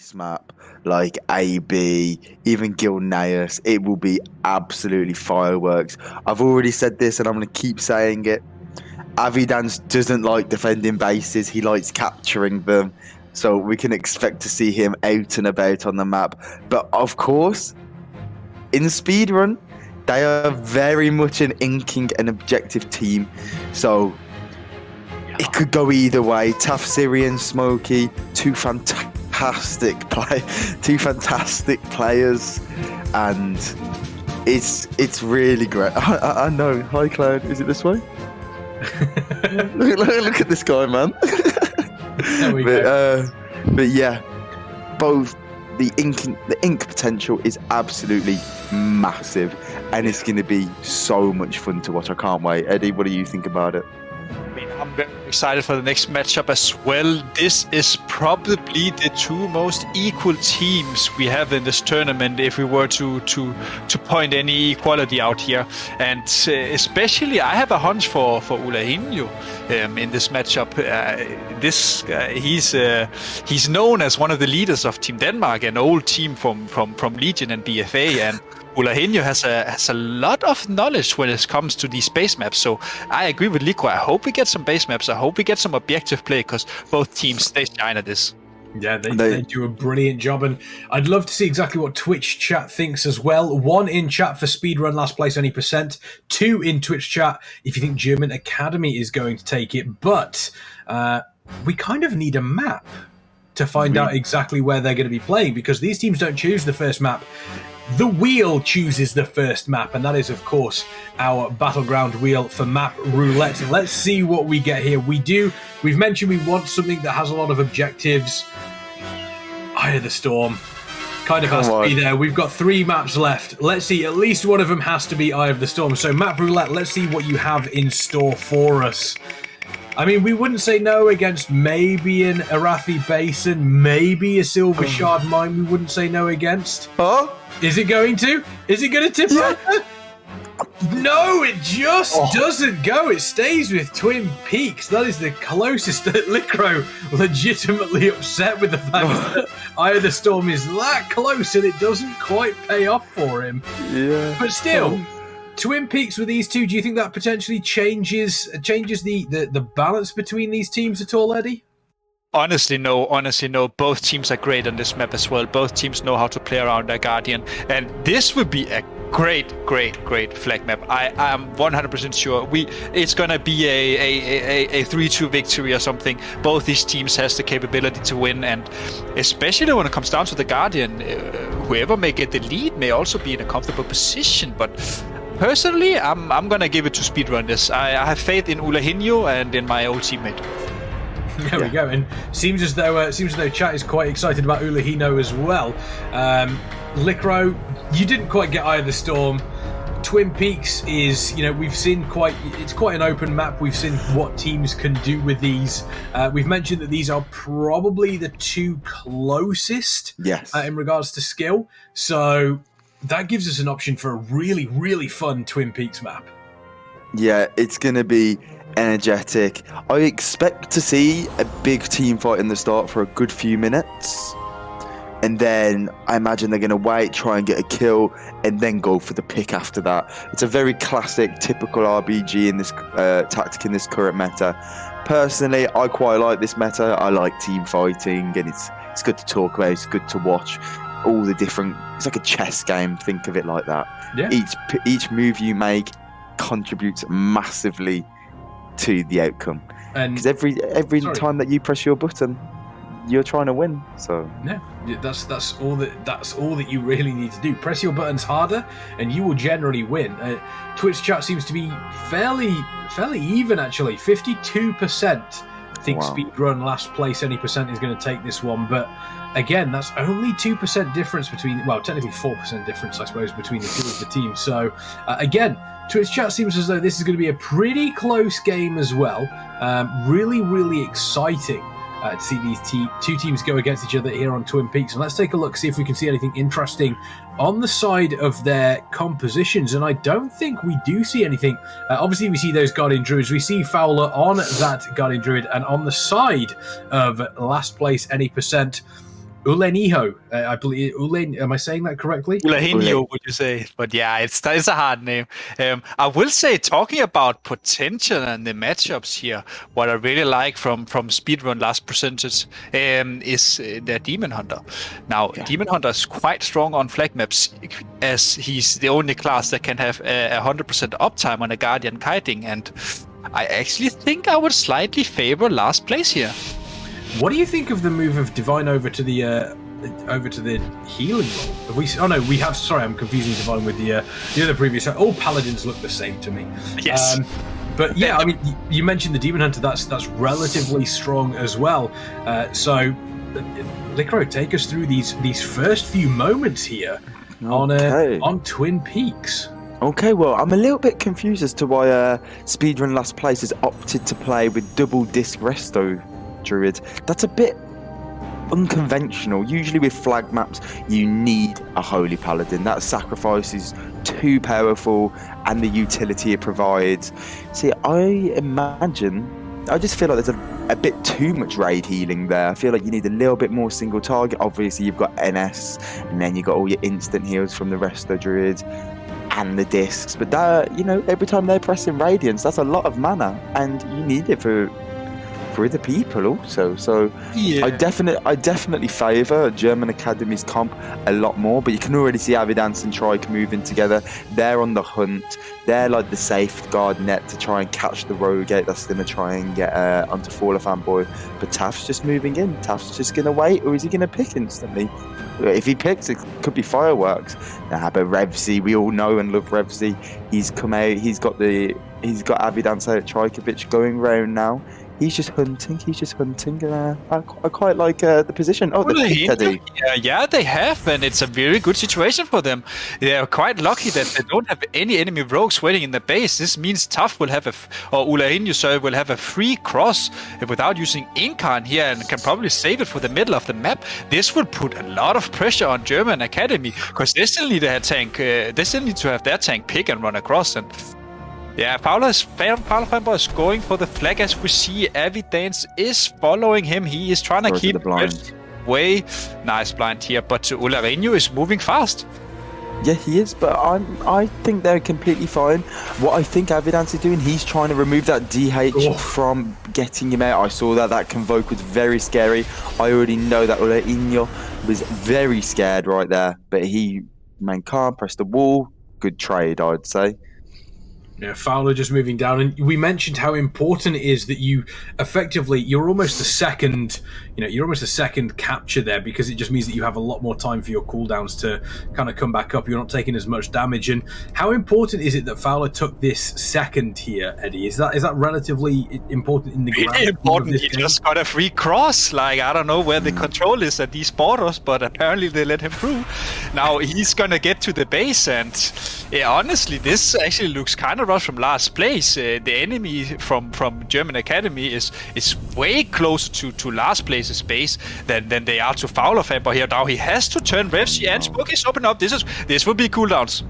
Beast map, like AB, even Gilneas, it will be absolutely fireworks. I've already said this and I'm going to keep saying it. Avidance doesn't like defending bases, he likes capturing them. So we can expect to see him out and about on the map. But of course, in speedrun, they are very much an inking and objective team. So it could go either way. Tafsiri and Smokey, two fantastic players, and it's really great. I know. Hi, Cloud. Is it this way? look at this guy, man. But yeah, both the ink potential is absolutely massive, and it's going to be so much fun to watch. I can't wait. Eddie, what do you think about it? I mean, I'm very excited for the next matchup as well. This is probably the two most equal teams we have in this tournament, if we were to point any equality out here. And especially, I have a hunch for Ulahinho in this matchup. He's known as one of the leaders of Team Denmark, an old team from Legion and BFA, and Ulahinho has a lot of knowledge when it comes to these base maps. So I agree with Lico. I hope we get some base maps. I hope we get some objective play, because both teams, they shine at this. Yeah, they do a brilliant job, and I'd love to see exactly what Twitch chat thinks as well. 1 in chat for speedrun last place any %. 2 in Twitch chat if you think German Academy is going to take it. But we kind of need a map to find out exactly where they're going to be playing, because these teams don't choose the first map. The wheel chooses the first map, and that is, of course, our battleground wheel for map roulette. Let's see what we get here. We've mentioned we want something that has a lot of objectives. Eye of the Storm kind of has to be there. We've got 3 maps left. Let's see, at least one of them has to be Eye of the Storm. So map roulette, let's see what you have in store for us. I mean, we wouldn't say no against maybe an Arathi Basin, maybe a Silver Shard Mine. We wouldn't say no against. Oh? Is it going to? Is it going to tip over? No, it just doesn't go. It stays with Twin Peaks. That is the closest that Licro legitimately upset with the fact that Eye of the Storm is that close and it doesn't quite pay off for him. Yeah. But still, Twin Peaks with these two, do you think that potentially changes the balance between these teams at all, Eddie? Honestly, no. Both teams are great on this map as well. Both teams know how to play around their Guardian. And this would be a great flag map. I am 100% sure. It's going to be a 3-2 victory or something. Both these teams has the capability to win. And especially when it comes down to the Guardian, whoever may get the lead may also be in a comfortable position. But personally, I'm going to give it to speedrunners. I have faith in Ulahinho and in my old teammate. There we go, and seems as though chat is quite excited about Ulahinho as well. Licro, you didn't quite get Eye of the Storm. Twin Peaks is, we've seen it's quite an open map. We've seen what teams can do with these. We've mentioned that these are probably the 2 closest in regards to skill. So that gives us an option for a really, really fun Twin Peaks map. Yeah, it's going to be energetic. I expect to see a big team fight in the start for a good few minutes, and then I imagine they're going to wait, try and get a kill, and then go for the pick after that. It's a very classic, typical RBG in this tactic in this current meta. Personally, I quite like this meta. I like team fighting, and it's good to talk about. It's good to watch all the different. It's like a chess game. Think of it like that. Yeah. Each move you make contributes massively to the outcome, because every time that you press your button, you're trying to win. So yeah, that's all that you really need to do. Press your buttons harder, and you will generally win. Twitch chat seems to be fairly even actually. 52% think speedrun last place any % is going to take this one, but again, that's only 2% difference between. Well, technically 4% difference, I suppose, between the two of the teams. So again, Twitch chat seems as though this is going to be a pretty close game as well. Really, really exciting to see these two teams go against each other here on Twin Peaks. And let's take a look, see if we can see anything interesting on the side of their compositions. And I don't think we do see anything. Obviously, we see those Guardian Druids. We see Fowler on that Guardian Druid. And on the side of last place any %, Uleniho, I believe. Am I saying that correctly? Ulahinho, would you say? But yeah, it's a hard name. I will say, talking about potential and the matchups here, what I really like from Speedrun Last Percentage is their Demon Hunter. Now, Demon Hunter is quite strong on flag maps, as he's the only class that can have 100% uptime on a Guardian kiting, and I actually think I would slightly favor Last Place here. What do you think of the move of Divine over to the healing role? Have we? Oh no, we have. Sorry, I'm confusing Divine with the other previous. All paladins look the same to me. Yes. But yeah, I mean, you mentioned the Demon Hunter. That's relatively strong as well. So, Licro, take us through these first few moments here on Twin Peaks. Okay, well, I'm a little bit confused as to why Speedrun Last Place has opted to play with double disc resto druid. That's a bit unconventional. Usually with flag maps, you need a holy paladin. That sacrifice is too powerful, and the utility it provides. See, I just feel like there's a bit too much raid healing there. I feel like you need a little bit more single target. Obviously, you've got NS, and then you've got all your instant heals from the resto druid and the discs. But that, every time they're pressing Radiance, that's a lot of mana, and you need it for other people also. So yeah. I definitely favour German Academy's comp a lot more, but you can already see Avidance and Trike moving together. They're on the hunt. They're like the safeguard net to try and catch the Rogate that's going to try and get onto Faller Fanboy. But Taft's just moving in. Taft's just going to wait, or is he going to pick instantly? If he picks, it could be fireworks. But Revsy, we all know and love Revsy. He's come out. He's got Avidance out Trikovic going round now. He's just hunting. And I quite like the position. Oh, the pick, Teddy. Yeah, they have, and it's a very good situation for them. They are quite lucky that they don't have any enemy rogues waiting in the base. This means Tuff will have Ulahinho will have a free cross without using Incarn here, and can probably save it for the middle of the map. This will put a lot of pressure on German Academy, because they still need a tank. They still need to have their tank pick and run across. And yeah, Faller Fanboy is going for the flag, as we see. Avidance is following him. He is trying to keep the way. Nice blind here, but Ulahinho is moving fast. Yeah, he is, but I think they're completely fine. What I think Avidance is doing, he's trying to remove that DH from getting him out. I saw that Convoke was very scary. I already know that Ulahinho was very scared right there, but he remained calm, pressed the wall. Good trade, I'd say. Yeah, Fowler just moving down, and we mentioned how important it is that you're almost the second capture there, because it just means that you have a lot more time for your cooldowns to kind of come back up. You're not taking as much damage. And how important is it that Fowler took this second here, Eddie? Is that relatively important in the grand scheme important? He just got a free cross. Like, I don't know where the control is at these borders, but apparently they let him through. Now he's gonna get to the base, and honestly, this actually looks kind of from Last Place. The enemy from German Academy is way closer to Last Place's base than they are to Fowler Fanboy here. Now he has to turn Revsy, and Spook is open up. This will be cooldowns.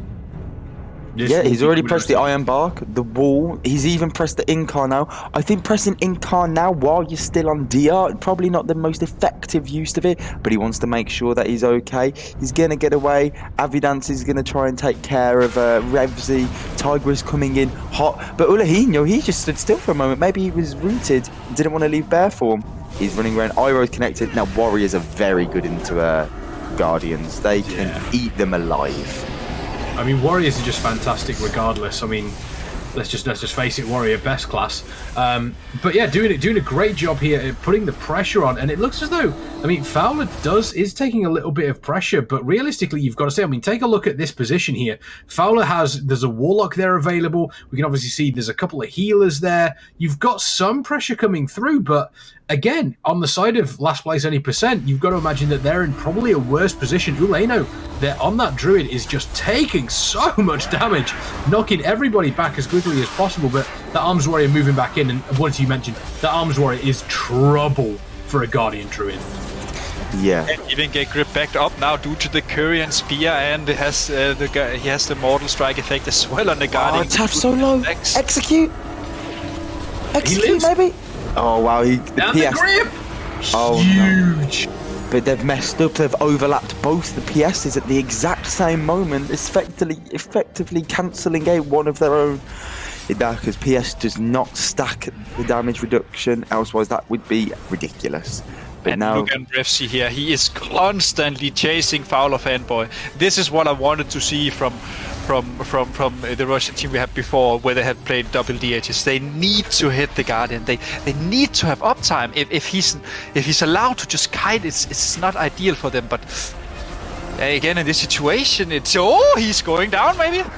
Yeah, he's already pressed the Iron Bark, the wall. He's even pressed the Incar now. I think pressing Incar now while you're still on DR, probably not the most effective use of it, but he wants to make sure that he's okay. He's going to get away. Avidance is going to try and take care of Revsy. Tiger is coming in hot. But Ulahinho, he just stood still for a moment. Maybe he was rooted, didn't want to leave bare form. He's running around. Iro's connected. Now, Warriors are very good into Guardians. They can eat them alive. I mean, Warriors are just fantastic regardless. I mean, let's just face it, Warrior best class. But yeah, doing a great job here, putting the pressure on, and it looks as though, I mean, Fowler is taking a little bit of pressure, but realistically, you've got to say, I mean, take a look at this position here. Fowler there's a Warlock there available. We can obviously see there's a couple of healers there. You've got some pressure coming through, but again, on the side of Last Place Any %, you've got to imagine that they're in probably a worse position. Ulahinho, they're on that Druid, is just taking so much damage, knocking everybody back as quickly as possible, but the Arms Warrior moving back in, and what you mentioned, the Arms Warrior is trouble for a Guardian Druid. Yeah. And even get grip backed up now due to the Curry and Spear, and he has the Mortal Strike effect as well on the Guardian. Oh, Taft so low. Execute, maybe. Oh wow, the PS. The grip. Oh, huge. No. but they've messed up. They've overlapped both the PSs at the exact same moment, effectively cancelling out one of their own. Because PS does not stack the damage reduction, elsewise that would be ridiculous. But and now, look at Refsy here. He is constantly chasing Fowler Fanboy. This is what I wanted to see from the Russian team we had before, where they had played double DHs. They need to hit the Guardian. They need to have uptime. If he's allowed to just kite, it's not ideal for them. But again, in this situation, he's going down maybe.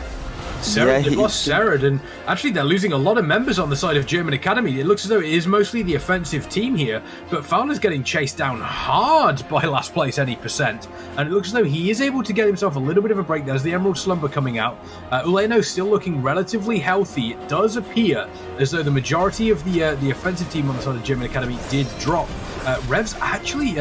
They lost Serad, and actually they're losing a lot of members on the side of German Academy. It looks as though it is mostly the offensive team here, but Fowler's getting chased down hard by Last Place Any %, and it looks as though he is able to get himself a little bit of a break. There's the Emerald Slumber coming out. Ueno still looking relatively healthy. It does appear as though the majority of the offensive team on the side of German Academy did drop. Rev's actually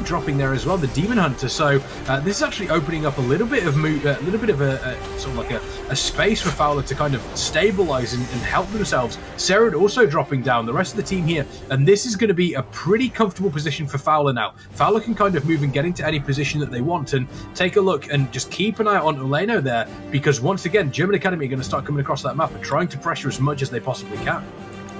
dropping there as well, the Demon Hunter. So this is actually opening up a little bit of a sort of like a space for Fowler to kind of stabilize and help themselves. Serad also dropping down, the rest of the team here, and this is going to be a pretty comfortable position for Fowler now. Fowler can kind of move and get into any position that they want, and take a look and just keep an eye on Ueno there, because once again, German Academy are going to start coming across that map and trying to pressure as much as they possibly can.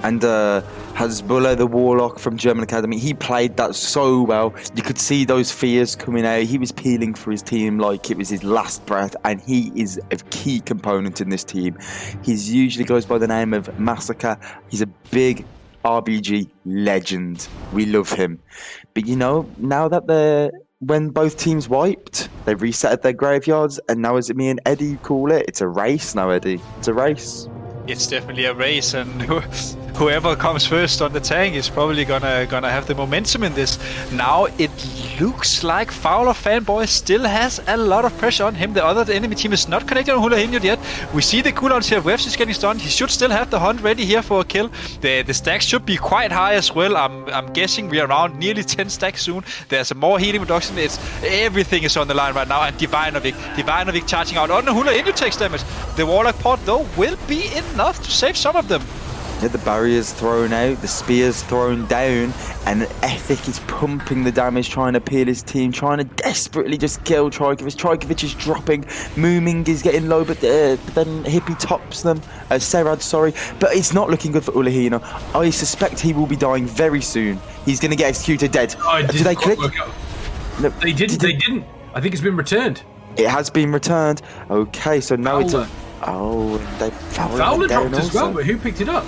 And Hasbulla, the Warlock from German Academy, he played that so well. You could see those fears coming out. He was peeling for his team like it was his last breath, and he is a key component in this team. He usually goes by the name of Massacre. He's a big RBG legend. We love him. But now that when both teams wiped, they resetted their graveyards, and now, as me and Eddie call it, it's a race now, Eddie. It's a race. It's definitely a race, and whoever comes first on the tank is probably gonna have the momentum in this. Now it looks like Fowler Fanboy still has a lot of pressure on him. The other enemy team is not connected on Hula Hinyard yet. We see the cooldowns here. Webs is getting stunned. He should still have the hunt ready here for a kill. The stacks should be quite high as well. I'm guessing we're around nearly 10 stacks soon. There's a more healing reduction. Everything is on the line right now. And Divinovic charging out on the Hula Hinyard takes damage. The Warlock pot though will be enough to save some of them. Yeah, the barrier's thrown out, the spear's thrown down, and Ethic is pumping the damage, trying to peel his team, trying to desperately just kill Trajkovic. Trajkovic is dropping, Mooming is getting low, but then Hippie tops them. Serad, sorry, but it's not looking good for Ulahina. I suspect he will be dying very soon. He's going to get executed dead. Did they click? No, they didn't. I think it's been returned. It has been returned. Okay, so now Fowler. Fowler dropped as well, but who picked it up?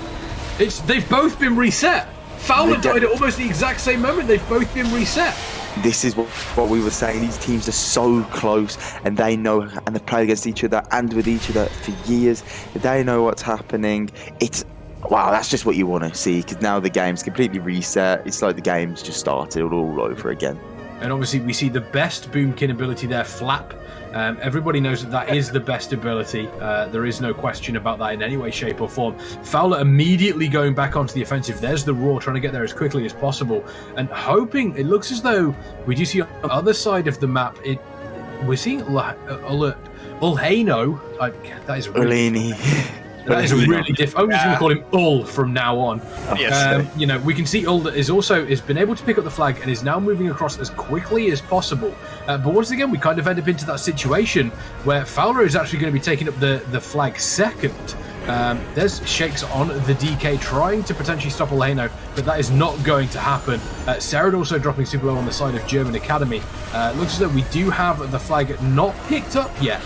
They've both been reset. Fowler died at almost the exact same moment. They've both been reset. This is what we were saying. These teams are so close, and they know, and they've played against each other and with each other for years. They know what's happening. Wow, that's just what you want to see, because now the game's completely reset. It's like the game's just started all over again. And obviously we see the best Boomkin ability there, Flap. Everybody knows that is the best ability. There is no question about that in any way, shape or form. Fowler immediately going back onto the offensive. There's the Roar, trying to get there as quickly as possible. And hoping, it looks as though we do see on the other side of the map, we're seeing Ulhano. That is really... That is really different. I'm just going to call him Ul from now on. Yes. We can see Ul has been able to pick up the flag and is now moving across as quickly as possible. But once again, we kind of end up into that situation where Fowler is actually going to be taking up the flag second. There's Shakes on the DK trying to potentially stop Ulhano, but that is not going to happen. Serad also dropping super low on the side of German Academy. Looks as though we do have the flag not picked up yet.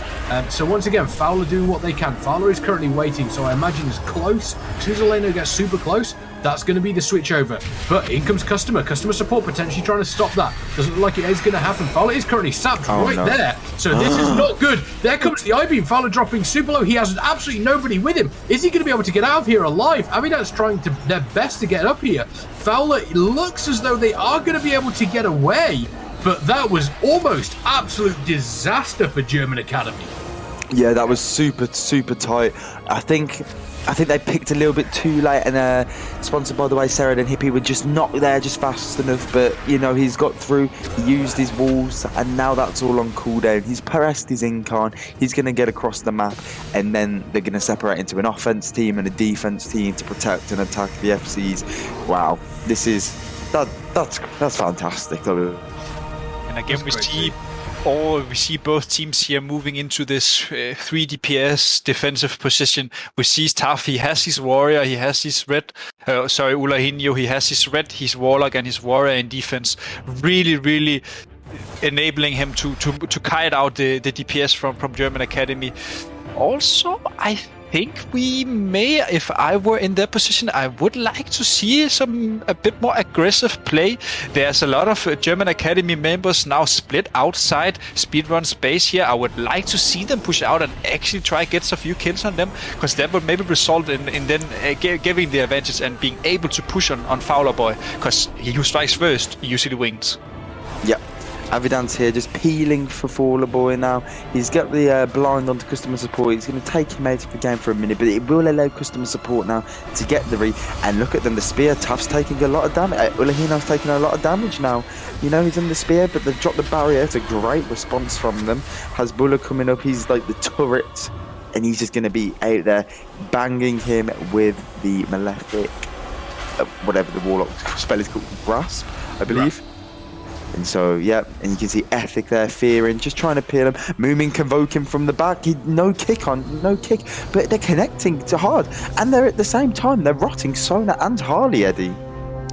So once again, Fowler doing what they can. Fowler is currently waiting, so I imagine as close. As soon as Ulhano gets super close, that's going to be the switch over. But in comes Customer support potentially trying to stop that. Doesn't look like it is going to happen. Fowler is currently sapped there. So this is not good. There comes the I-beam. Fowler dropping super low. He has absolutely nobody with him. Is he going to be able to get out of here alive? Avidat's trying their best to get up here. Fowler looks as though they are going to be able to get away. But that was almost absolute disaster for German Academy. Yeah, that was super, super tight. I think they picked a little bit too late, and sponsored by the way, Serad and Hippie were just not there just fast enough, but he's got through, he used his walls, and now that's all on cooldown. He's pressed his Incarn, he's going to get across the map, and then they're going to separate into an offense team and a defense team to protect and attack the FCs. Wow, That's fantastic. And again, we see both teams here moving into this 3 DPS defensive position. We see Staff, he has his warrior, he has his red, Ulahinho, he has his red, his warlock and his warrior in defense. Really enabling him to kite out the DPS from German Academy. Also, I think we may, if I were in their position, I would like to see a bit more aggressive play. There's a lot of German Academy members now split outside speedrun space here. I would like to see them push out and actually try to get a few kills on them, because that would maybe result in then giving the advantage and being able to push on Fowler Boy, because he who strikes first usually wins. Yep. Avidan's here just peeling for Fowler Boy now. He's got the blind onto customer support. He's going to take him out of the game for a minute, but it will allow customer support now to get the re. And look at them, the spear. Tuff's taking a lot of damage. Ulahino's taking a lot of damage now. You know, he's in the spear, but they've dropped the barrier. It's a great response from them. Hasbulla coming up. He's like the turret, and he's just going to be out there banging him with the malefic, whatever the warlock spell is called, grasp, I believe. And so, yeah, and you can see Ethic there, fearing, just trying to peel him. Moomin convoke him from the back. No kick, but they're connecting to hard. And they're at the same time, they're rotting Sona and Harley, Eddie.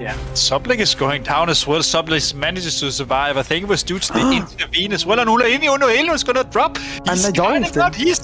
Yeah, Subling is going down as well. Subling manages to survive. I think it was due to the intervene as well. And Ulahinho is going to drop. And they dived. He's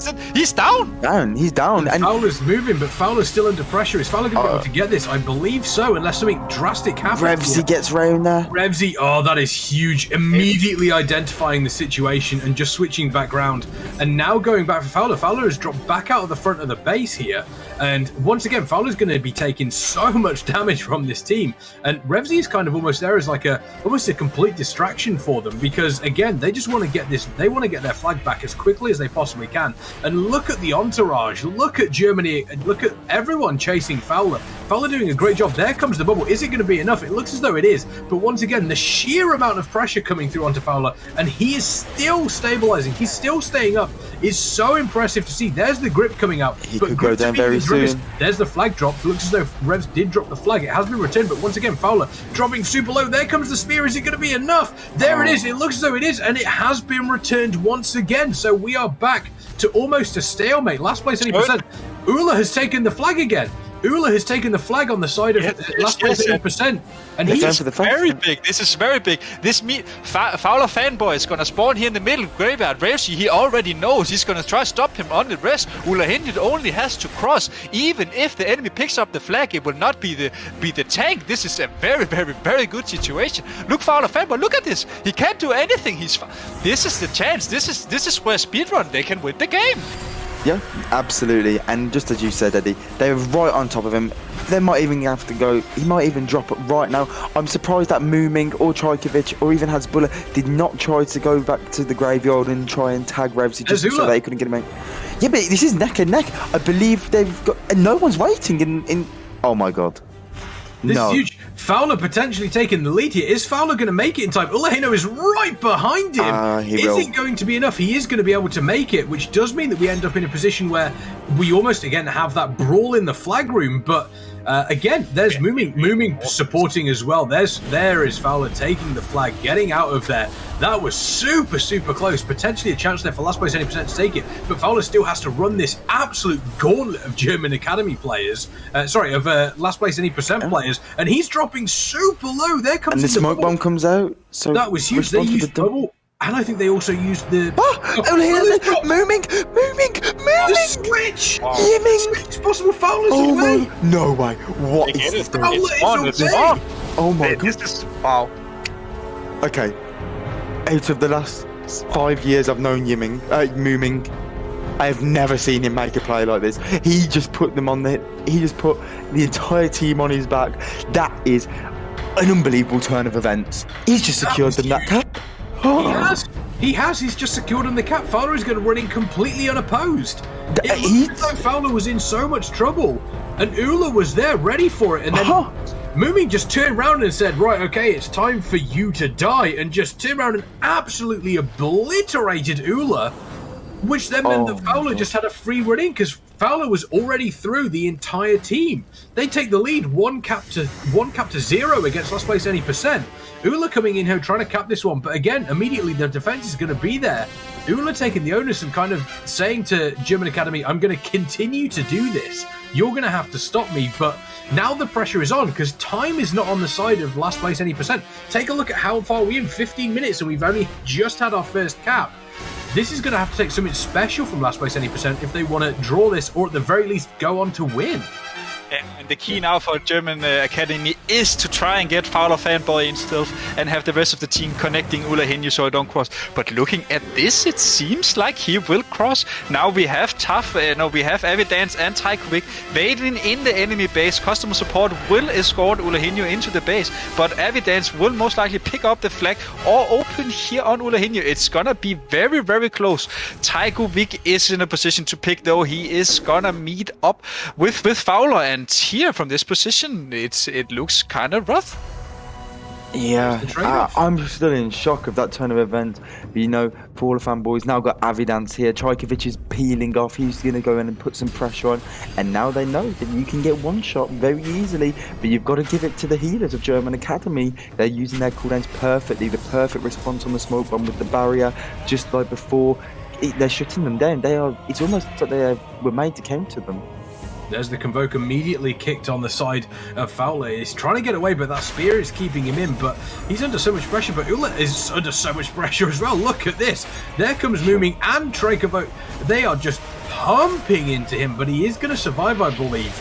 down. He's down. And Fowler's moving, but Fowler's still under pressure. Is Fowler going to be able to get this? I believe so, unless something drastic happens. Revsy gets round there. Revsy, that is huge. Immediately identifying the situation and just switching back round. And now going back for Fowler. Fowler has dropped back out of the front of the base here. And once again, Fowler's going to be taking so much damage from this team. And Revsy is kind of almost there as like almost a complete distraction for them, because again, they just want to get this, they want to get their flag back as quickly as they possibly can. And look at the entourage, look at Germany, and look at everyone chasing Fowler. Fowler doing a great job. There comes the bubble. Is it going to be enough? It looks as though it is. But once again, the sheer amount of pressure coming through onto Fowler, and he is still stabilizing. He's still staying up. Is so impressive to see. There's the grip coming out. He could go down very soon. There's the flag drop. It looks as though Revs did drop the flag. It has been returned, but once again, Fowler dropping super low. There comes the spear. Is it going to be enough? There it is. It looks as though it is, and it has been returned once again. So we are back to almost a stalemate. Last place any percent. Ula has taken the flag again. Ula has taken the flag on the side of last place 80%, and he's very big. This is very big. Fowler fanboy is gonna spawn here in the middle graveyard. Revsy, he already knows he's gonna try to stop him on the rest. Ulahinho only has to cross. Even if the enemy picks up the flag, it will not be the tank. This is a very good situation. Look, Fowler fanboy, look at this. He can't do anything. This is the chance. This is where speedrun they can win the game. Yeah, absolutely. And just as you said, Eddie, they're right on top of him. They might even have to go. He might even drop it right now. I'm surprised that Mooming or Trajkovic or even Hasbulla did not try to go back to the graveyard and try and tag Revsy just so they couldn't get him out. Yeah, but this is neck and neck. I believe they've got. And no one's waiting in. Oh my god. This is huge. Fowler potentially taking the lead here. Is Fowler going to make it in time? Ulahinho is right behind him. Is it going to be enough? He is going to be able to make it, which does mean that we end up in a position where we almost, again, have that brawl in the flag room. But again, there's Mooming supporting as well. There is Fowler taking the flag, getting out of there. That was super close. Potentially a chance there for last place any percent to take it. But Fowler still has to run this absolute gauntlet of German Academy players. Of last place any percent players. And he's dropping super low. There comes and the smoke bomb comes out. So that was huge. They used double. And I think they also used the... Mooming! The switch! Wow. Yimming! It's possible Fowler's away! No way. What is this? Fowler is away! Oh my god. This is... Wow. Okay. Out of the last 5 years I've known Mooming, I have never seen him make a play like this. He just put them on he just put the entire team on his back. That is an unbelievable turn of events. He's just secured them that cap. He has. He's just secured on the cap. Fowler is going to run in completely unopposed. It looks like Fowler was in so much trouble, and Ula was there ready for it, and then Mooming just turned around and said, right, okay, it's time for you to die, and just turned around and absolutely obliterated Ula, which then meant that Fowler just had a free run in, because Fowler was already through the entire team. They take the lead, one cap to 0 against Last Place Any %. Ula coming in here trying to cap this one, but again, immediately the defense is going to be there. Ula taking the onus and kind of saying to German Academy, I'm going to continue to do this. You're going to have to stop me, but now the pressure is on because time is not on the side of Last Place Any %. Take a look at how far we're in, 15 minutes, and we've only just had our first cap. This is going to have to take something special from Last Place Any % if they want to draw this, or at the very least go on to win. And the key now for German Academy is to try and get Fowler Fanboy in stealth and have the rest of the team connecting Ula Henyu so I don't cross. But looking at this, it seems like he will cross. Now we have Tough, we have Evidence and Taikovic waiting in the enemy base. Customer support will escort Ula Henyu into the base, but Evidence will most likely pick up the flag or open here on Ula Henyu. It's gonna be very, very close. Taikovic is in a position to pick, though. He is gonna meet up with Fowler, and here from this position, it looks kind of rough. Yeah, I'm still in shock of that turn of events. But, Fowler fanboys now got Avidance here. Trajkovic is peeling off. He's going to go in and put some pressure on. And now they know that you can get one shot very easily. But you've got to give it to the healers of German Academy. They're using their cooldowns perfectly. The perfect response on the smoke bomb with the barrier, just like before. They're shutting them down. It's almost like they were made to counter them. There's the Convoke immediately kicked on the side of Fowler. He's trying to get away, but that spear is keeping him in. But he's under so much pressure. But Ula is under so much pressure as well. Look at this. There comes Mooming and Convoke. They are just pumping into him, but he is going to survive, I believe.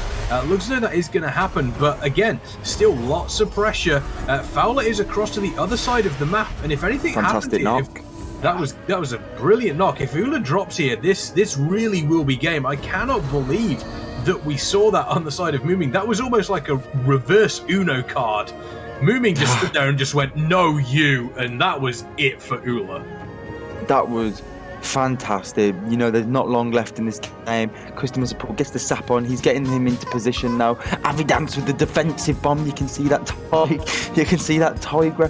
Looks as though that is going to happen, but again, still lots of pressure. Fowler is across to the other side of the map, and if anything Fantastic happens knock. That was a brilliant knock. If Ula drops here, this really will be game. I cannot believe that we saw that on the side of Mooming. That was almost like a reverse Uno card. Mooming just stood there and just went, no, you, and that was it for Ula. That was fantastic. There's not long left in this game. Customer support gets the sap on. He's getting him into position now. Avidance with the defensive bomb. You can see that Tiger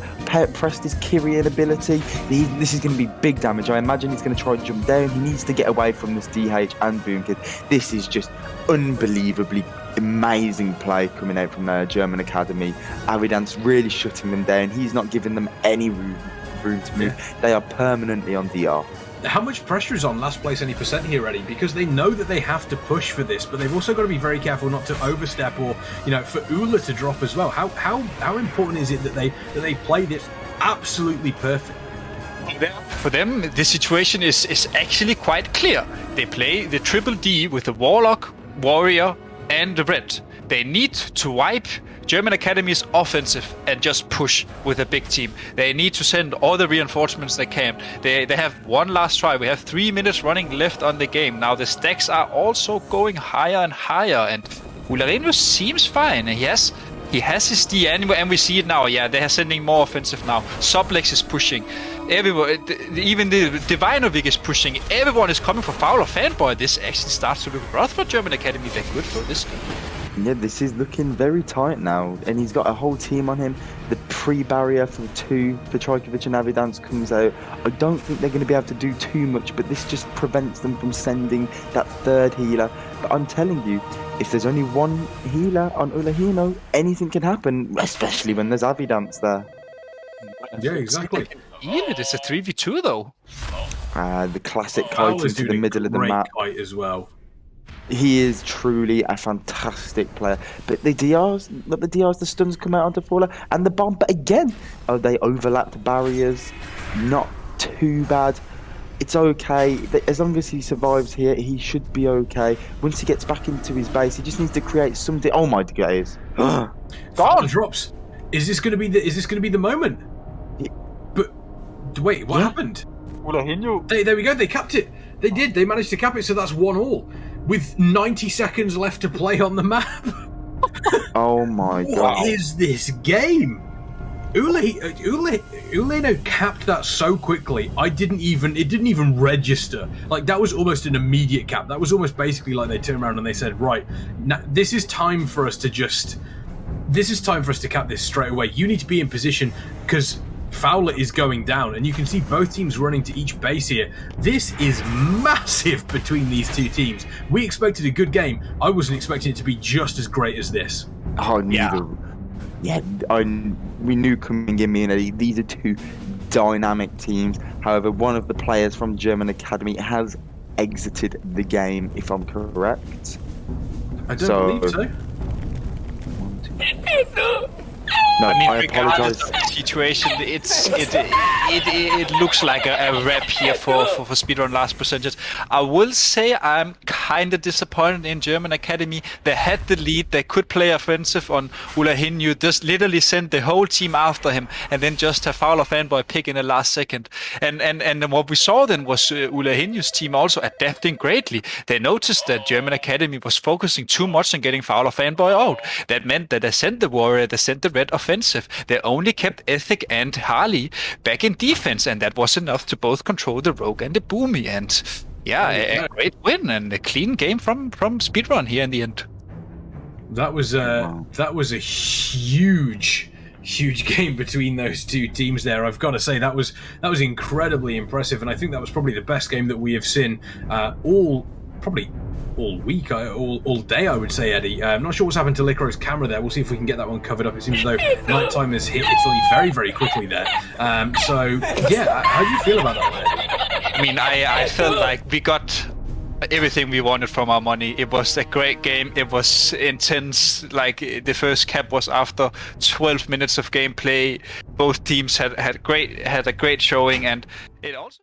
pressed his Kyrian ability. This is going to be big damage. I imagine he's going to try and jump down. He needs to get away from this DH and Boomkid. This is just unbelievably amazing play coming out from the German Academy. Avidance really shutting them down. He's not giving them any room to move. Yeah. They are permanently on DR. How much pressure is on Last Place Any % here, Eddie? Because they know that they have to push for this, but they've also got to be very careful not to overstep, or for Ula to drop as well. How important is it that they play this absolutely perfect? For them, the situation is actually quite clear. They play the triple D with the Warlock, Warrior, and the Red. They need to wipe German Academy's offensive and just push with a big team. They need to send all the reinforcements they can. They have one last try. We have 3 minutes running left on the game. Now the stacks are also going higher and higher, and Ulareno seems fine. He has his D anyway, and we see it now. Yeah, they are sending more offensive now. Sublex is pushing. Everyone, even the Divinovic is pushing. Everyone is coming for Fowler Fanboy. This actually starts to look rough for German Academy. They're good for this. Yeah, this is looking very tight now, and he's got a whole team on him. The pre-barrier for Trajkovic and Avidance comes out. I don't think they're going to be able to do too much, but this just prevents them from sending that third healer. But I'm telling you, if there's only one healer on Ula Henyu, anything can happen, especially when there's Avidance there. Yeah, exactly. It's a 3v2 though. The classic kite into the middle of the map. Kite as well. He is truly a fantastic player. But the DRs, the stuns come out onto Fowler, and the bomb. But again, they overlapped barriers. Not too bad. It's okay. As long as he survives here, he should be okay. Once he gets back into his base, he just needs to create something. Oh my days! Fowler drops. Is this going to be the moment? But wait, what happened? There we go. They capped it. They did. They managed to cap it, so that's 1-1 with 90 seconds left to play on the map. Oh my god! What is this game? Uleno capped that so quickly. It didn't even register. Like, that was almost an immediate cap. That was almost basically like they turned around and they said, right, now this is time for us to cap this straight away. You need to be in position, because Fowler is going down, and you can see both teams running to each base here. This is massive between these two teams. We expected a good game. I wasn't expecting it to be just as great as this. Oh, neither. Yeah, we knew coming in, me and Eddie, these are two dynamic teams. However, one of the players from German Academy has exited the game, if I'm correct. I don't believe so. No, I mean, I regardless apologize. of the situation, it looks like a wrap here for Speedrun Last Percentage. I will say I'm kind of disappointed in German Academy. They had the lead, they could play offensive on Ulla Hinju, just literally send the whole team after him, and then just have Fowler Fanboy pick in the last second. And what we saw then was Ulla Hinju's team also adapting greatly. They noticed that German Academy was focusing too much on getting Fowler Fanboy out. That meant that they sent the Warrior, they sent the Red offensive. They only kept Ethic and Harley back in defense, and that was enough to both control the Rogue and the Boomy. And a great win and a clean game from Speedrun here in the end. That was a huge game between those two teams there. I've got to say that was incredibly impressive, and I think that was probably the best game that we have seen all week, all day, I would say, Eddie. I'm not sure what's happened to Licoro's camera there. We'll see if we can get that one covered up. It seems as though nighttime has hit Italy very, very quickly there. So, yeah, how do you feel about that one, Eddie? I mean, I felt like we got everything we wanted from our money. It was a great game. It was intense. Like, the first cap was after 12 minutes of gameplay. Both teams had a great showing, and it also